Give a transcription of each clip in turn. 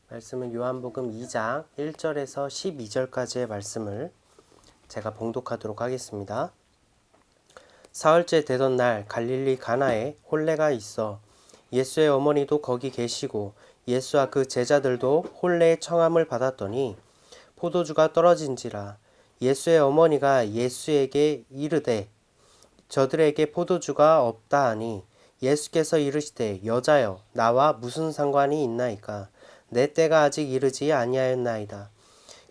말씀은 요한복음 2장 1절에서 12절까지의 말씀을 제가 봉독하도록 하겠습니다. 사흘째 되던 날 갈릴리 가나에 혼례가 있어 예수의 어머니도 거기 계시고 예수와 그 제자들도 혼례의 청함을 받았더니 포도주가 떨어진지라. 예수의 어머니가 예수에게 이르되 저들에게 포도주가 없다 하니 예수께서 이르시되 여자여 나와 무슨 상관이 있나이까. 내 때가 아직 이르지 아니하였나이다.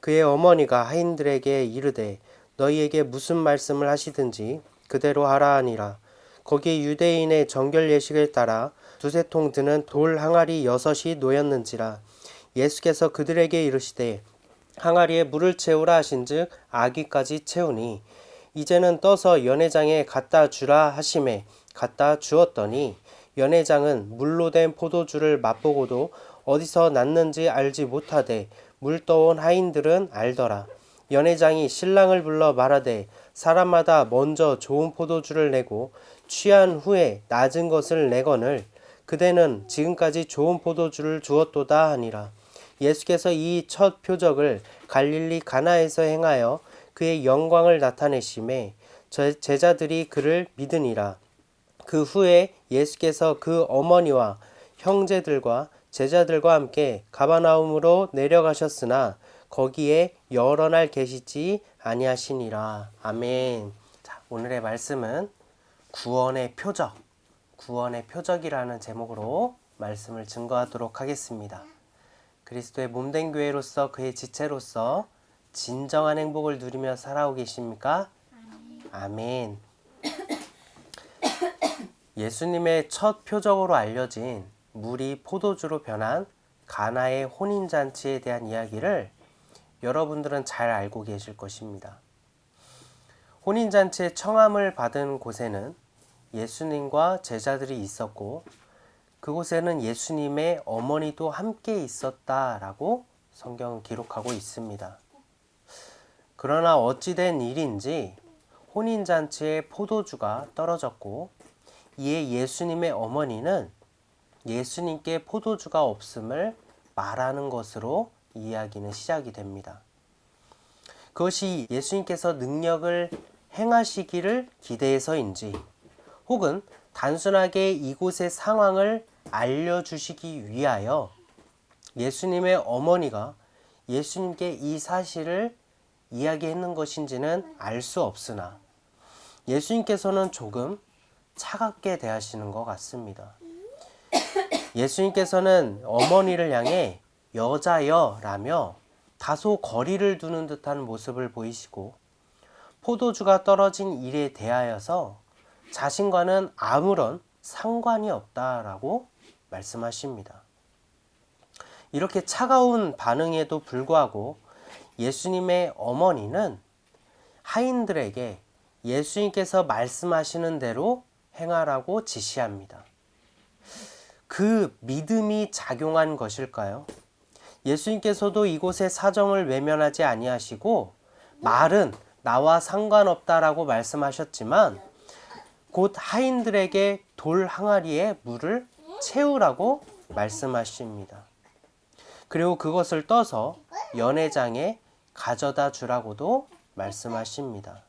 그의 어머니가 하인들에게 이르되 너희에게 무슨 말씀을 하시든지 그대로 하라 하니라. 거기에 유대인의 정결 예식을 따라 두세 통 드는 돌 항아리 6이 놓였는지라. 예수께서 그들에게 이르시되 항아리에 물을 채우라 하신즉 아귀까지 채우니 이제는 떠서 연회장에 갖다 주라 하심에 갖다 주었더니 연회장은 물로 된 포도주를 맛보고도 어디서 났는지 알지 못하되 물 떠온 하인들은 알더라. 연회장이 신랑을 불러 말하되 사람마다 먼저 좋은 포도주를 내고 취한 후에 낮은 것을 내거늘 그대는 지금까지 좋은 포도주를 주었도다 하니라. 예수께서 이 첫 표적을 갈릴리 가나에서 행하여 그의 영광을 나타내심에 제자들이 그를 믿으니라. 그 후에 예수께서 그 어머니와 형제들과 제자들과 함께 가버나움으로 내려가셨으나 거기에 여러 날 계시지 아니하시니라. 아멘. 자, 오늘의 말씀은 구원의 표적이라는 제목으로 말씀을 증거하도록 하겠습니다. 그리스도의 몸된 교회로서 그의 지체로서 진정한 행복을 누리며 살아오고 계십니까? 아멘. 예수님의 첫 표적으로 알려진 물이 포도주로 변한 가나의 혼인잔치에 대한 이야기를 여러분들은 잘 알고 계실 것입니다. 혼인잔치의 청함을 받은 곳에는 예수님과 제자들이 있었고 그곳에는 예수님의 어머니도 함께 있었다라고 성경은 기록하고 있습니다. 그러나 어찌된 일인지 혼인잔치에 포도주가 떨어졌고 이에 예수님의 어머니는 예수님께 포도주가 없음을 말하는 것으로 이야기는 시작이 됩니다. 그것이 예수님께서 능력을 행하시기를 기대해서인지 혹은 단순하게 이곳의 상황을 알려주시기 위하여 예수님의 어머니가 예수님께 이 사실을 이야기했는 것인지는 알 수 없으나 예수님께서는 조금 차갑게 대하시는 것 같습니다. 예수님께서는 어머니를 향해 여자여라며 다소 거리를 두는 듯한 모습을 보이시고 포도주가 떨어진 일에 대하여서 자신과는 아무런 상관이 없다라고 말씀하십니다. 이렇게 차가운 반응에도 불구하고 예수님의 어머니는 하인들에게 예수님께서 말씀하시는 대로 행하라고 지시합니다. 그 믿음이 작용한 것일까요? 예수님께서도 이곳의 사정을 외면하지 아니하시고 말은 나와 상관없다라고 말씀하셨지만 곧 하인들에게 돌 항아리에 물을 채우라고 말씀하십니다. 그리고 그것을 떠서 연회장에 가져다 주라고도 말씀하십니다.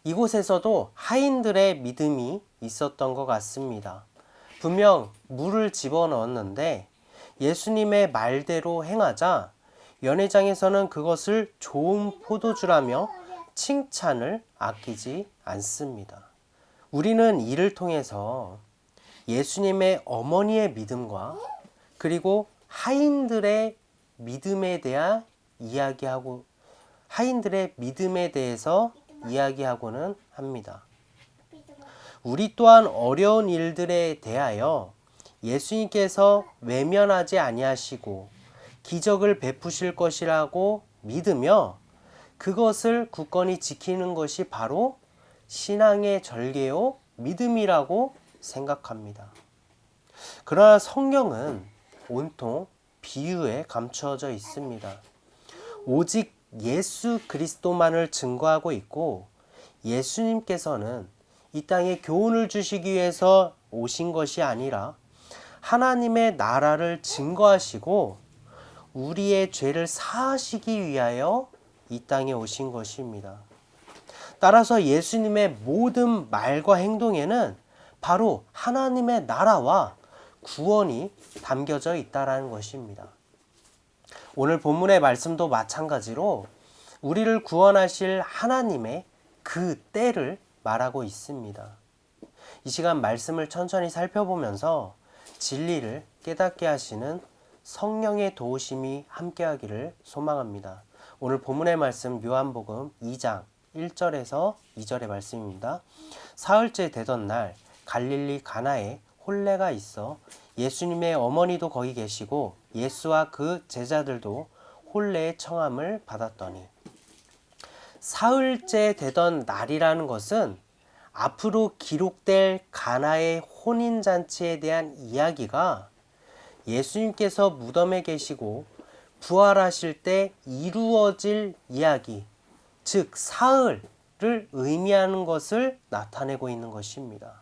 이곳에서도 하인들의 믿음이 있었던 것 같습니다. 분명 물을 집어넣었는데 예수님의 말대로 행하자 연회장에서는 그것을 좋은 포도주라며 칭찬을 아끼지 않습니다. 우리는 이를 통해서 예수님의 어머니의 믿음과 그리고 하인들의 믿음에 대한 하인들의 믿음에 대해서 이야기하고는 합니다. 우리 또한 어려운 일들에 대하여 예수님께서 외면하지 아니하시고 기적을 베푸실 것이라고 믿으며 그것을 굳건히 지키는 것이 바로 신앙의 절개요 믿음이라고 생각합니다. 그러나 성경은 온통 비유에 감추어져 있습니다. 오직 예수 그리스도만을 증거하고 있고 예수님께서는 이 땅에 교훈을 주시기 위해서 오신 것이 아니라 하나님의 나라를 증거하시고 우리의 죄를 사하시기 위하여 이 땅에 오신 것입니다. 따라서 예수님의 모든 말과 행동에는 바로 하나님의 나라와 구원이 담겨져 있다는 것입니다. 오늘 본문의 말씀도 마찬가지로 우리를 구원하실 하나님의 그 때를 말하고 있습니다. 이 시간 말씀을 천천히 살펴보면서 진리를 깨닫게 하시는 성령의 도우심이 함께하기를 소망합니다. 오늘 본문의 말씀 요한복음 2장 1절에서 2절의 말씀입니다. 사흘째 되던 날 갈릴리 가나에 혼례가 있어 예수님의 어머니도 거기 계시고 예수와 그 제자들도 혼례의 청함을 받았더니, 사흘째 되던 날이라는 것은 앞으로 기록될 가나의 혼인잔치에 대한 이야기가 예수님께서 무덤에 계시고 부활하실 때 이루어질 이야기, 즉 사흘을 의미하는 것을 나타내고 있는 것입니다.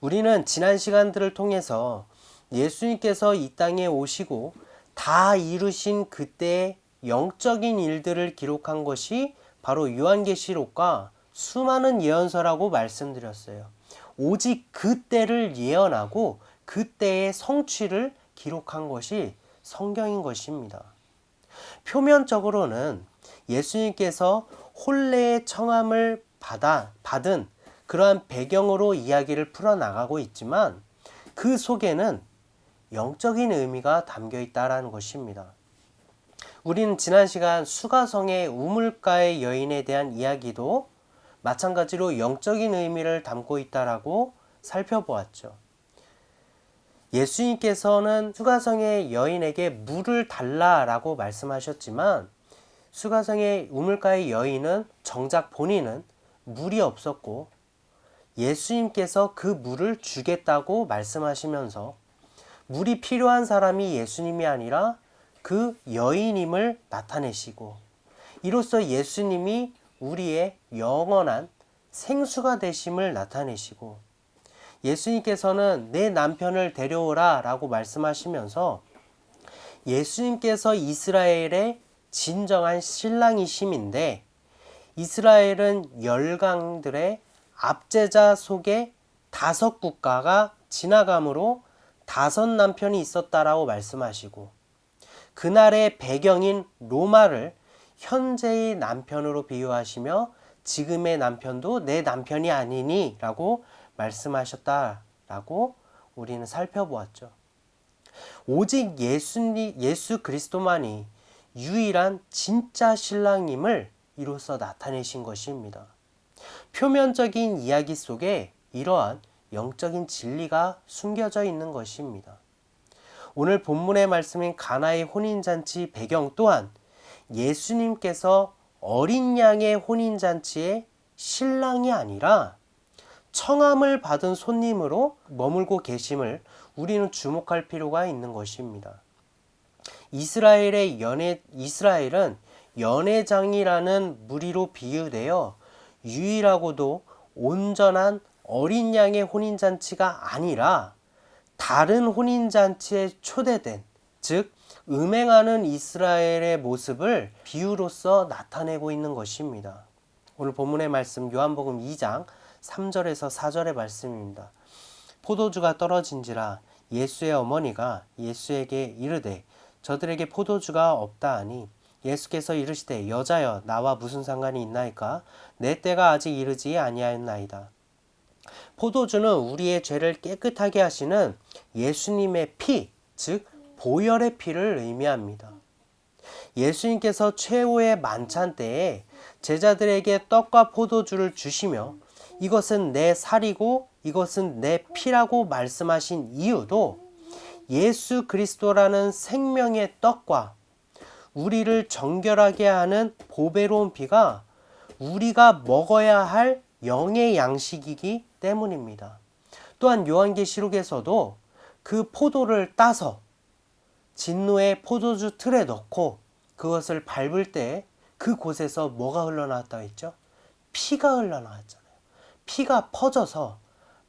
우리는 지난 시간들을 통해서 예수님께서 이 땅에 오시고 다 이루신 그때의 영적인 일들을 기록한 것이 바로 요한계시록과 수많은 예언서라고 말씀드렸어요. 오직 그때를 예언하고 그때의 성취를 기록한 것이 성경인 것입니다. 표면적으로는 예수님께서 혼례의 청함을 받은 그러한 배경으로 이야기를 풀어나가고 있지만 그 속에는 영적인 의미가 담겨 있다는 것입니다. 우리는 지난 시간 수가성의 우물가의 여인에 대한 이야기도 마찬가지로 영적인 의미를 담고 있다라고 살펴보았죠. 예수님께서는 수가성의 여인에게 물을 달라라고 말씀하셨지만 수가성의 우물가의 여인은 정작 본인은 물이 없었고 예수님께서 그 물을 주겠다고 말씀하시면서 물이 필요한 사람이 예수님이 아니라 그 여인임을 나타내시고, 이로써 예수님이 우리의 영원한 생수가 되심을 나타내시고, 예수님께서는 내 남편을 데려오라 라고 말씀하시면서 예수님께서 이스라엘의 진정한 신랑이심인데, 이스라엘은 열강들의 압제자 속에 5국가가 지나감으로 5 남편이 있었다라고 말씀하시고, 그날의 배경인 로마를 현재의 남편으로 비유하시며 지금의 남편도 내 남편이 아니니 라고 말씀하셨다라고 우리는 살펴보았죠. 오직 예수 그리스도만이 유일한 진짜 신랑임을 이로써 나타내신 것입니다. 표면적인 이야기 속에 이러한 영적인 진리가 숨겨져 있는 것입니다. 오늘 본문의 말씀인 가나의 혼인잔치 배경 또한 예수님께서 어린 양의 혼인잔치의 신랑이 아니라 청함을 받은 손님으로 머물고 계심을 우리는 주목할 필요가 있는 것입니다. 이스라엘은 연회장이라는 무리로 비유되어 유일하고도 온전한 어린 양의 혼인잔치가 아니라 다른 혼인잔치에 초대된, 즉 음행하는 이스라엘의 모습을 비유로서 나타내고 있는 것입니다. 오늘 본문의 말씀 요한복음 2장 3절에서 4절의 말씀입니다. 포도주가 떨어진지라 예수의 어머니가 예수에게 이르되 저들에게 포도주가 없다 하니 예수께서 이르시되 여자여 나와 무슨 상관이 있나이까? 내 때가 아직 이르지 아니하였나이다. 포도주는 우리의 죄를 깨끗하게 하시는 예수님의 피, 즉 보혈의 피를 의미합니다. 예수님께서 최후의 만찬 때에 제자들에게 떡과 포도주를 주시며 이것은 내 살이고 이것은 내 피라고 말씀하신 이유도 예수 그리스도라는 생명의 떡과 우리를 정결하게 하는 보배로운 피가 우리가 먹어야 할 영의 양식이기 때문입니다. 또한 요한계시록에서도 그 포도를 따서 진노의 포도주 틀에 넣고 그것을 밟을 때 그곳에서 뭐가 흘러나왔다고 했죠? 피가 흘러나왔잖아요. 피가 퍼져서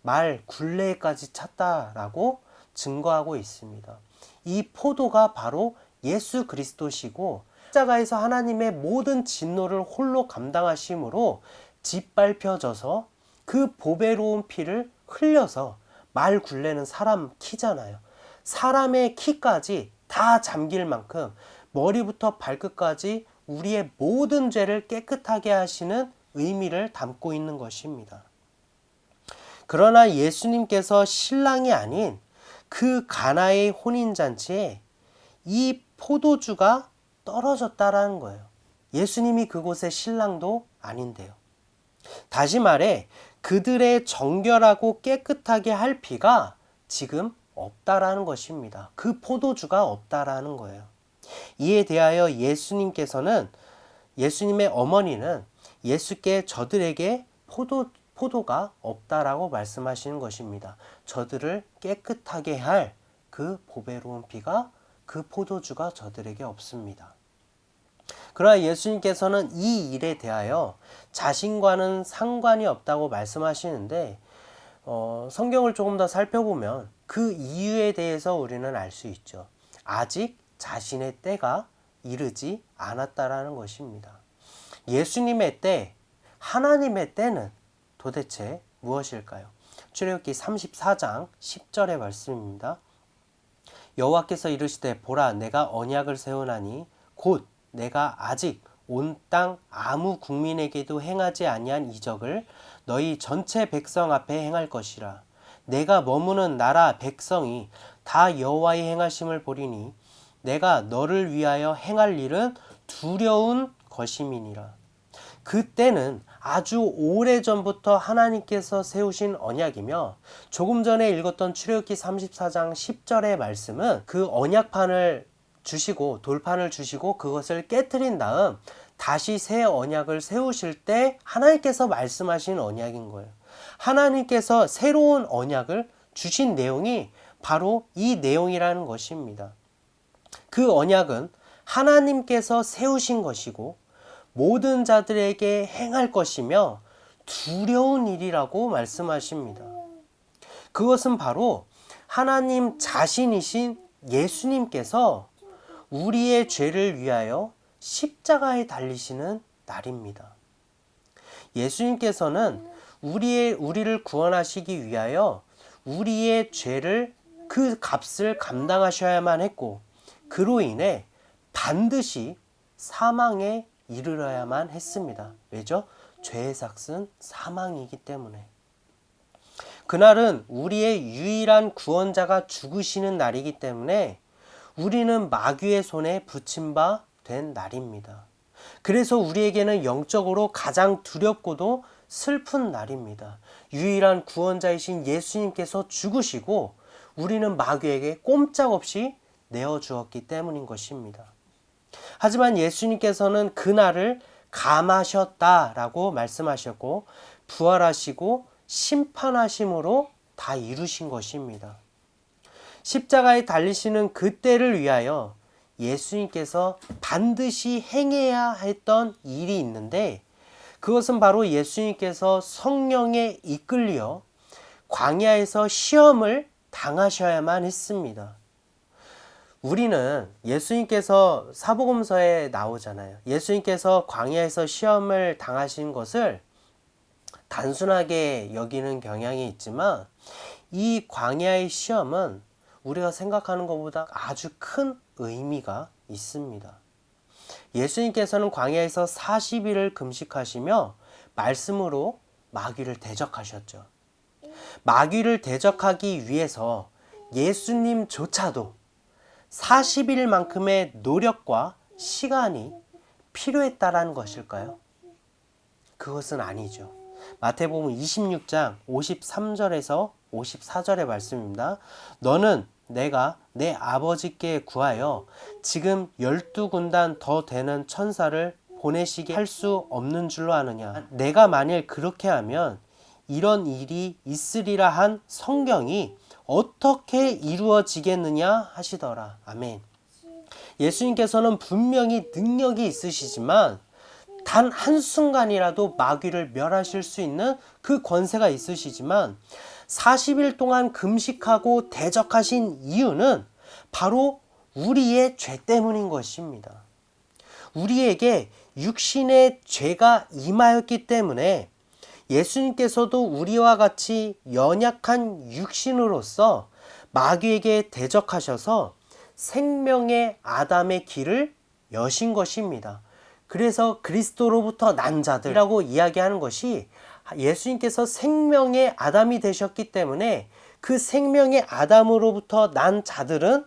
말 굴레까지 찼다라고 증거하고 있습니다. 이 포도가 바로 예수 그리스도시고 십자가에서 하나님의 모든 진노를 홀로 감당하심으로 짓밟혀져서 그 보배로운 피를 흘려서 말 굴레는 사람 키잖아요. 사람의 키까지 다 잠길 만큼 머리부터 발끝까지 우리의 모든 죄를 깨끗하게 하시는 의미를 담고 있는 것입니다. 그러나 예수님께서 신랑이 아닌 그 가나의 혼인잔치에 이 포도주가 떨어졌다라는 거예요. 예수님이 그곳의 신랑도 아닌데요. 다시 말해 그들의 정결하고 깨끗하게 할 피가 지금 없다라는 것입니다. 그 포도주가 없다라는 거예요. 이에 대하여 예수님의 어머니는 예수께 저들에게 포도가 없다라고 말씀하시는 것입니다. 저들을 깨끗하게 할 그 보배로운 피가, 그 포도주가 저들에게 없습니다. 그러나 예수님께서는 이 일에 대하여 자신과는 상관이 없다고 말씀하시는데 성경을 조금 더 살펴보면 그 이유에 대해서 우리는 알 수 있죠. 아직 자신의 때가 이르지 않았다라는 것입니다. 예수님의 때, 하나님의 때는 도대체 무엇일까요? 출애굽기 34장 10절의 말씀입니다. 여호와께서 이르시되 보라 내가 언약을 세우나니 곧 내가 아직 온 땅 아무 국민에게도 행하지 아니한 이적을 너희 전체 백성 앞에 행할 것이라. 내가 머무는 나라 백성이 다 여호와의 행하심을 보리니 내가 너를 위하여 행할 일은 두려운 것임이니라. 그때는 아주 오래전부터 하나님께서 세우신 언약이며 조금 전에 읽었던 출애굽기 34장 10절의 말씀은 그 언약판을 주시고 돌판을 주시고 그것을 깨트린 다음 다시 새 언약을 세우실 때 하나님께서 말씀하신 언약인 거예요. 하나님께서 새로운 언약을 주신 내용이 바로 이 내용이라는 것입니다. 그 언약은 하나님께서 세우신 것이고 모든 자들에게 행할 것이며 두려운 일이라고 말씀하십니다. 그것은 바로 하나님 자신이신 예수님께서 우리의 죄를 위하여 십자가에 달리시는 날입니다. 예수님께서는 우리를 구원하시기 위하여 우리의 죄를 그 값을 감당하셔야만 했고 그로 인해 반드시 사망에 이르러야만 했습니다. 왜죠? 죄의 삭은 사망이기 때문에. 그날은 우리의 유일한 구원자가 죽으시는 날이기 때문에 우리는 마귀의 손에 붙임 바 된 날입니다. 그래서 우리에게는 영적으로 가장 두렵고도 슬픈 날입니다. 유일한 구원자이신 예수님께서 죽으시고 우리는 마귀에게 꼼짝없이 내어주었기 때문인 것입니다. 하지만 예수님께서는 그날을 감하셨다라고 말씀하셨고 부활하시고 심판하심으로 다 이루신 것입니다. 십자가에 달리시는 그때를 위하여 예수님께서 반드시 행해야 했던 일이 있는데 그것은 바로 예수님께서 성령에 이끌려 광야에서 시험을 당하셔야만 했습니다. 우리는 예수님께서 사복음서에 나오잖아요. 예수님께서 광야에서 시험을 당하신 것을 단순하게 여기는 경향이 있지만 이 광야의 시험은 우리가 생각하는 것보다 아주 큰 의미가 있습니다. 예수님께서는 광야에서 40일을 금식하시며 말씀으로 마귀를 대적하셨죠. 마귀를 대적하기 위해서 예수님조차도 40일만큼의 노력과 시간이 필요했다라는 것일까요? 그것은 아니죠. 마태복음 26장 53절에서 54절의 말씀입니다. 너는 내가 내 아버지께 구하여 지금 12군단 더 되는 천사를 보내시게 할 수 없는 줄로 아느냐. 내가 만일 그렇게 하면 이런 일이 있으리라 한 성경이 어떻게 이루어지겠느냐 하시더라. 아멘. 예수님께서는 분명히 능력이 있으시지만 단 한순간이라도 마귀를 멸하실 수 있는 그 권세가 있으시지만 40일 동안 금식하고 대적하신 이유는 바로 우리의 죄 때문인 것입니다. 우리에게 육신의 죄가 임하였기 때문에 예수님께서도 우리와 같이 연약한 육신으로서 마귀에게 대적하셔서 생명의 아담의 길을 여신 것입니다. 그래서 그리스도로부터 난 자들이라고 이야기하는 것이 예수님께서 생명의 아담이 되셨기 때문에 그 생명의 아담으로부터 난 자들은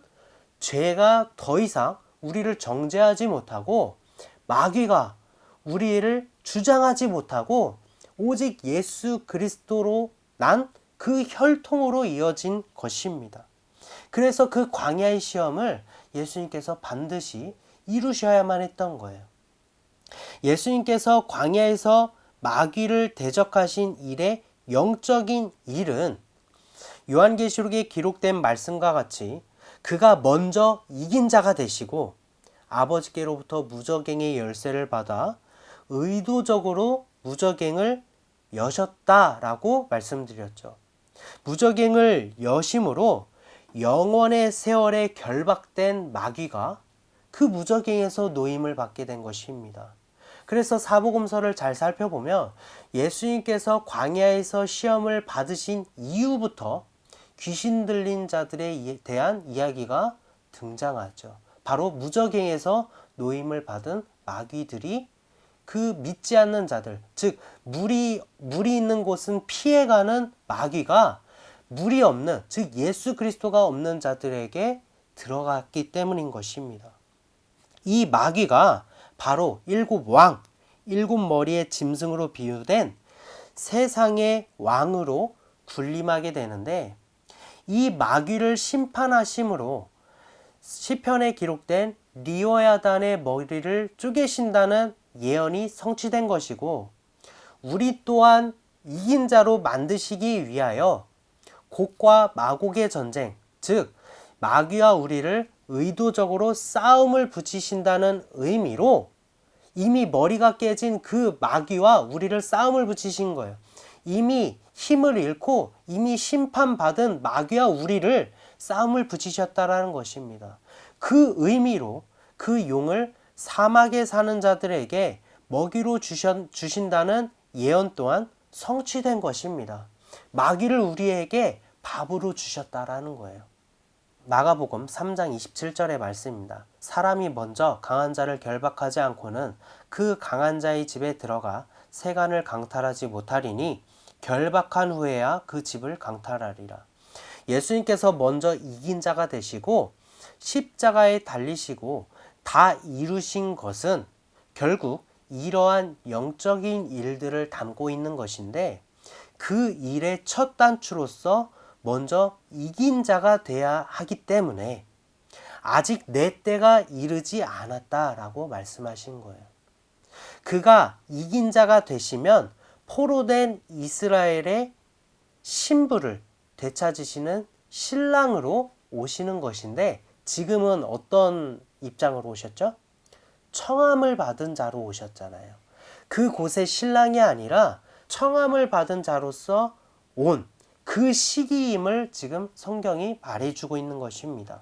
죄가 더 이상 우리를 정죄하지 못하고 마귀가 우리를 주장하지 못하고 오직 예수 그리스도로 난 그 혈통으로 이어진 것입니다. 그래서 그 광야의 시험을 예수님께서 반드시 이루셔야만 했던 거예요. 예수님께서 광야에서 마귀를 대적하신 일의 영적인 일은 요한계시록에 기록된 말씀과 같이 그가 먼저 이긴 자가 되시고 아버지께로부터 무저갱의 열쇠를 받아 의도적으로 무저갱을 여셨다라고 말씀드렸죠. 무저갱을 여심으로 영원의 세월에 결박된 마귀가 그 무저갱에서 노임을 받게 된 것입니다. 그래서 사복음서를 잘 살펴보면 예수님께서 광야에서 시험을 받으신 이후부터 귀신 들린 자들에 대한 이야기가 등장하죠. 바로 무저갱에서 노임을 받은 마귀들이 그 믿지 않는 자들, 즉 물이 있는 곳은 피해가는 마귀가 물이 없는, 즉 예수 그리스도가 없는 자들에게 들어갔기 때문인 것입니다. 이 마귀가 바로 일곱 왕, 일곱 머리의 짐승으로 비유된 세상의 왕으로 군림하게 되는데, 이 마귀를 심판하심으로 시편에 기록된 리오야단의 머리를 쪼개신다는 예언이 성취된 것이고, 우리 또한 이긴 자로 만드시기 위하여 곡과 마곡의 전쟁, 즉 마귀와 우리를 의도적으로 싸움을 붙이신다는 의미로 이미 머리가 깨진 그 마귀와 우리를 싸움을 붙이신 거예요. 이미 힘을 잃고 이미 심판받은 마귀와 우리를 싸움을 붙이셨다라는 것입니다. 그 의미로 그 용을 사막에 사는 자들에게 먹이로 주신다는 예언 또한 성취된 것입니다. 마귀를 우리에게 밥으로 주셨다라는 거예요. 마가복음 3장 27절의 말씀입니다. 사람이 먼저 강한 자를 결박하지 않고는 그 강한 자의 집에 들어가 세간을 강탈하지 못하리니 결박한 후에야 그 집을 강탈하리라. 예수님께서 먼저 이긴 자가 되시고 십자가에 달리시고 다 이루신 것은 결국 이러한 영적인 일들을 담고 있는 것인데, 그 일의 첫 단추로서 먼저 이긴 자가 돼야 하기 때문에 아직 내 때가 이르지 않았다라고 말씀하신 거예요. 그가 이긴 자가 되시면 포로된 이스라엘의 신부를 되찾으시는 신랑으로 오시는 것인데, 지금은 어떤 입장으로 오셨죠? 청함을 받은 자로 오셨잖아요. 그곳의 신랑이 아니라 청함을 받은 자로서 온 그 시기임을 지금 성경이 말해주고 있는 것입니다.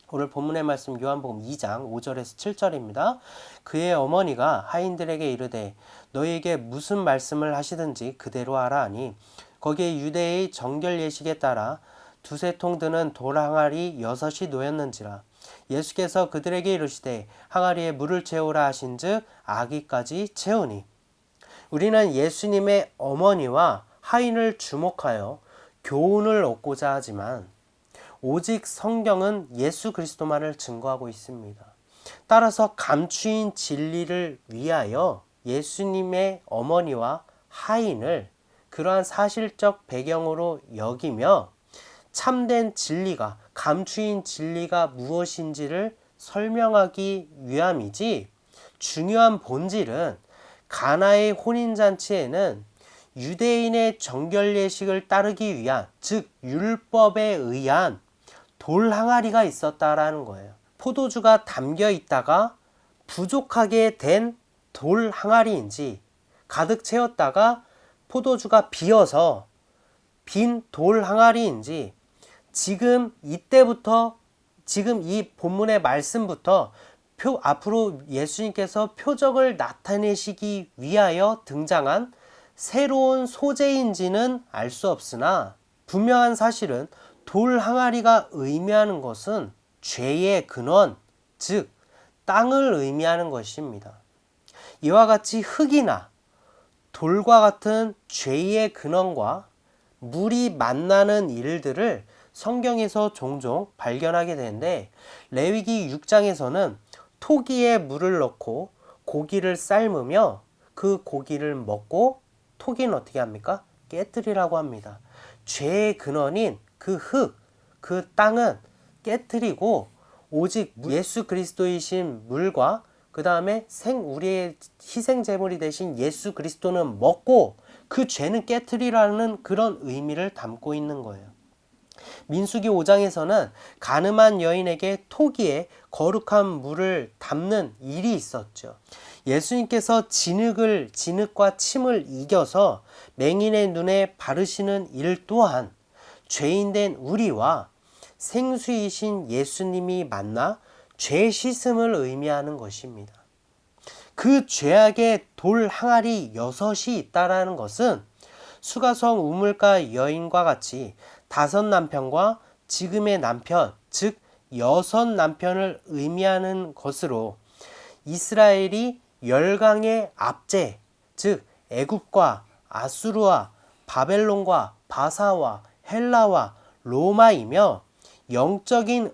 오늘 본문의 말씀 요한복음 2장 5절에서 7절입니다. 그의 어머니가 하인들에게 이르되 너희에게 무슨 말씀을 하시든지 그대로 하라 하니, 거기에 유대의 정결 예식에 따라 두세 통 드는 돌 항아리 6이 놓였는지라. 예수께서 그들에게 이르시되 항아리에 물을 채우라 하신즉 아기까지 채우니. 우리는 예수님의 어머니와 하인을 주목하여 교훈을 얻고자 하지만 오직 성경은 예수 그리스도만을 증거하고 있습니다. 따라서 감추인 진리를 위하여 예수님의 어머니와 하인을 그러한 사실적 배경으로 여기며 참된 진리가, 감추인 진리가 무엇인지를 설명하기 위함이지, 중요한 본질은 가나의 혼인잔치에는 유대인의 정결 예식을 따르기 위한, 즉 율법에 의한 돌 항아리가 있었다라는 거예요. 포도주가 담겨 있다가 부족하게 된 돌 항아리인지, 가득 채웠다가 포도주가 비어서 빈 돌 항아리인지 지금 이때부터 지금 이 본문의 말씀부터 앞으로 예수님께서 표적을 나타내시기 위하여 등장한 새로운 소재인지는 알 수 없으나 분명한 사실은 돌 항아리가 의미하는 것은 죄의 근원, 즉 땅을 의미하는 것입니다. 이와 같이 흙이나 돌과 같은 죄의 근원과 물이 만나는 일들을 성경에서 종종 발견하게 되는데 레위기 6장에서는 토기에 물을 넣고 고기를 삶으며 그 고기를 먹고 토기는 어떻게 합니까? 깨뜨리라고 합니다. 죄의 근원인 그 흙, 그 땅은 깨뜨리고 오직 예수 그리스도이신 물과 그 다음에 우리의 희생 제물이 되신 예수 그리스도는 먹고 그 죄는 깨뜨리라는 그런 의미를 담고 있는 거예요. 민수기 5장에서는 가늠한 여인에게 토기에 거룩한 물을 담는 일이 있었죠. 예수님께서 진흙과 침을 이겨서 맹인의 눈에 바르시는 일 또한 죄인된 우리와 생수이신 예수님이 만나 죄 씻음을 의미하는 것입니다. 그 죄악의 돌 항아리 6이 있다라는 것은 수가성 우물가 여인과 같이 5 남편과 지금의 남편, 즉 6 남편을 의미하는 것으로 이스라엘이 열강의 압제, 즉 애굽과 아수르와 바벨론과 바사와 헬라와 로마이며 영적인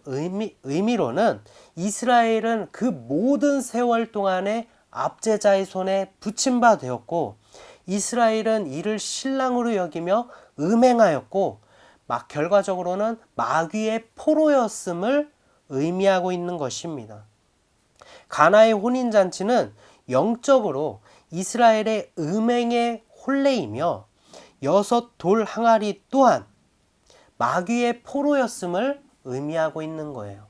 의미로는 이스라엘은 그 모든 세월 동안에 압제자의 손에 붙임바 되었고 이스라엘은 이를 신랑으로 여기며 음행하였고 결과적으로는 마귀의 포로였음을 의미하고 있는 것입니다. 가나의 혼인잔치는 영적으로 이스라엘의 음행의 혼례이며 6 돌 항아리 또한 마귀의 포로였음을 의미하고 있는 거예요.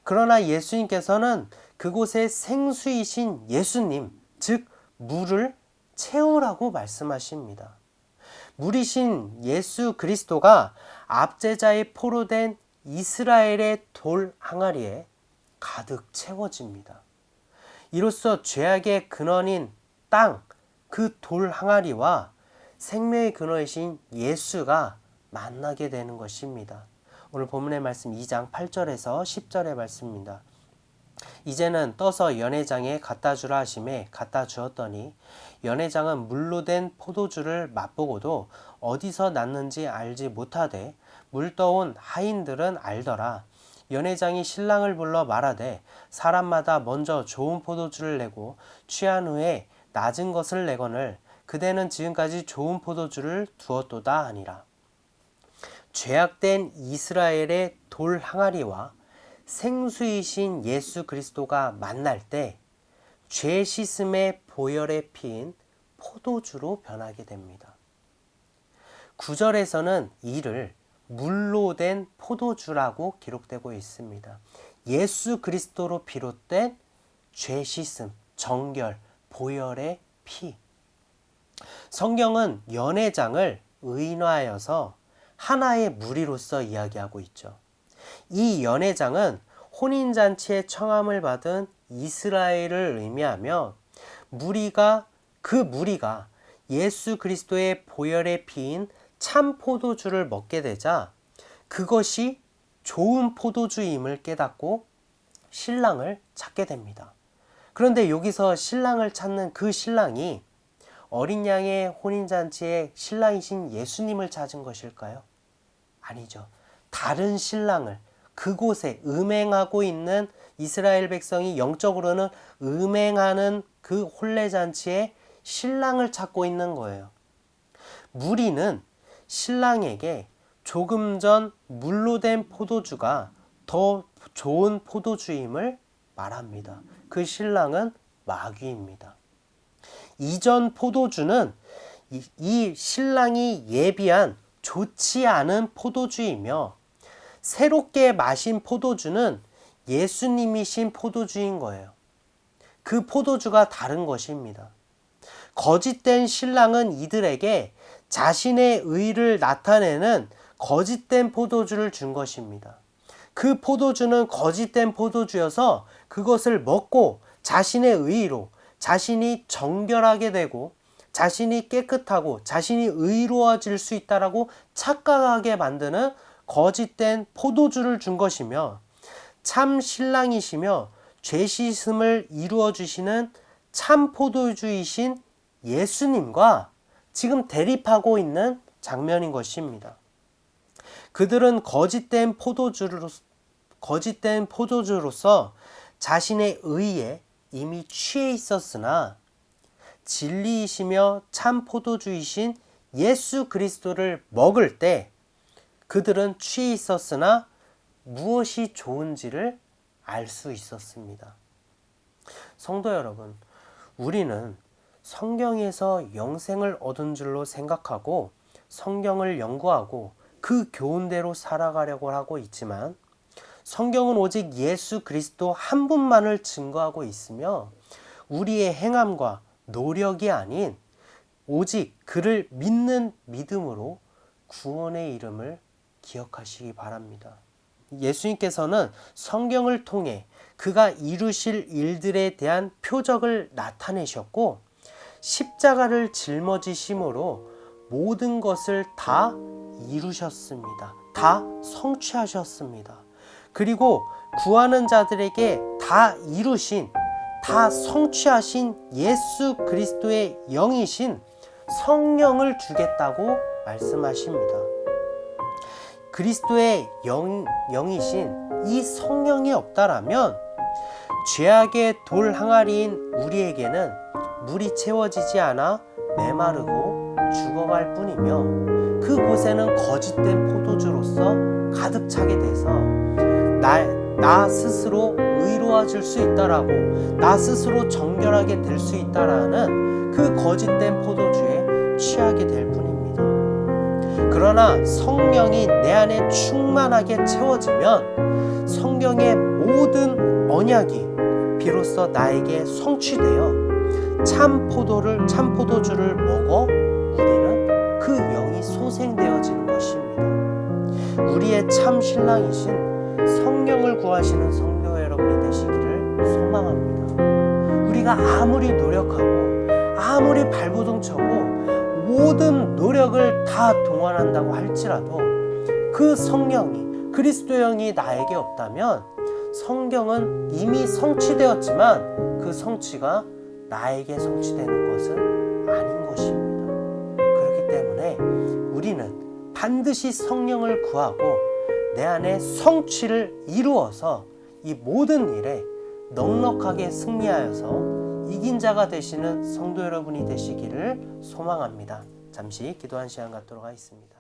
그러나 예수님께서는 그곳에 생수이신 예수님, 즉 물을 채우라고 말씀하십니다. 물이신 예수 그리스도가 압제자의 포로된 이스라엘의 돌 항아리에 가득 채워집니다. 이로써 죄악의 근원인 땅, 그 돌 항아리와 생명의 근원이신 예수가 만나게 되는 것입니다. 오늘 본문의 말씀 2장 8절에서 10절의 말씀입니다. 이제는 떠서 연회장에 갖다 주라 하심에 갖다 주었더니 연회장은 물로 된 포도주를 맛보고도 어디서 났는지 알지 못하되 물 떠온 하인들은 알더라. 연회장이 신랑을 불러 말하되 사람마다 먼저 좋은 포도주를 내고 취한 후에 낮은 것을 내거늘 그대는 지금까지 좋은 포도주를 두었도다 하니라. 죄악된 이스라엘의 돌 항아리와 생수이신 예수 그리스도가 만날 때 죄 씻음의 보혈에 피인 포도주로 변하게 됩니다. 9절에서는 이를 물로 된 포도주라고 기록되고 있습니다. 예수 그리스도로 비롯된 죄 씻음, 정결, 보혈의 피. 성경은 연회장을 의인화하여서 하나의 무리로서 이야기하고 있죠. 이 연회장은 혼인잔치의 청함을 받은 이스라엘을 의미하며 그 무리가 예수 그리스도의 보혈에 피인 참 포도주를 먹게 되자 그것이 좋은 포도주임을 깨닫고 신랑을 찾게 됩니다. 그런데 여기서 신랑을 찾는 그 신랑이 어린 양의 혼인잔치의 신랑이신 예수님을 찾은 것일까요? 아니죠. 다른 신랑을 그곳에 음행하고 있는 이스라엘 백성이 영적으로는 음행하는 그 혼례잔치에 신랑을 찾고 있는 거예요. 무리는 신랑에게 조금 전 물로 된 포도주가 더 좋은 포도주임을 말합니다. 그 신랑은 마귀입니다. 이전 포도주는 이 신랑이 예비한 좋지 않은 포도주이며 새롭게 마신 포도주는 예수님이신 포도주인 거예요. 그 포도주가 다른 것입니다. 거짓된 신랑은 이들에게 자신의 의를 나타내는 거짓된 포도주를 준 것입니다. 그 포도주는 거짓된 포도주여서 그것을 먹고 자신의 의로 자신이 정결하게 되고 자신이 깨끗하고 자신이 의로워질 수 있다라고 착각하게 만드는 거짓된 포도주를 준 것이며, 참 신랑이시며 죄 씻음을 이루어 주시는 참 포도주이신 예수님과 지금 대립하고 있는 장면인 것입니다. 그들은 거짓된 포도주로서 자신의 의에 이미 취해 있었으나 진리이시며 참 포도주이신 예수 그리스도를 먹을 때 그들은 취해 있었으나 무엇이 좋은지를 알 수 있었습니다. 성도 여러분, 우리는 성경에서 영생을 얻은 줄로 생각하고 성경을 연구하고 그 교훈대로 살아가려고 하고 있지만, 성경은 오직 예수 그리스도 한 분만을 증거하고 있으며 우리의 행함과 노력이 아닌 오직 그를 믿는 믿음으로 구원의 이름을 기억하시기 바랍니다. 예수님께서는 성경을 통해 그가 이루실 일들에 대한 표적을 나타내셨고 십자가를 짊어지심으로 모든 것을 다 이루셨습니다. 다 성취하셨습니다. 그리고 구하는 자들에게 다 이루신, 다 성취하신 예수 그리스도의 영이신 성령을 주겠다고 말씀하십니다. 그리스도의 영이신 이 성령이 없다라면 죄악의 돌 항아리인 우리에게는 물이 채워지지 않아 메마르고 죽어갈 뿐이며, 그곳에는 거짓된 포도주로서 가득 차게 돼서 나 스스로 의로워질 수 있다라고, 나 스스로 정결하게 될 수 있다라는 그 거짓된 포도주에 취하게 될 뿐입니다. 그러나 성령이 내 안에 충만하게 채워지면 성경의 모든 언약이 비로소 나에게 성취되어 참 포도주를 먹어 우리는 그 영이 소생되어지는 것입니다. 우리의 참 신랑이신 성령을 구하시는 성도 여러분이 되시기를 소망합니다. 우리가 아무리 노력하고 아무리 발버둥 쳐고 모든 노력을 다 동원한다고 할지라도 그 성령이, 그리스도의 영이 나에게 없다면 성경은 이미 성취되었지만 그 성취가 나에게 성취되는 것은 아닌 것입니다. 그렇기 때문에 우리는 반드시 성령을 구하고 내 안에 성취를 이루어서 이 모든 일에 넉넉하게 승리하여서 이긴 자가 되시는 성도 여러분이 되시기를 소망합니다. 잠시 기도한 시간 갖도록 하겠습니다.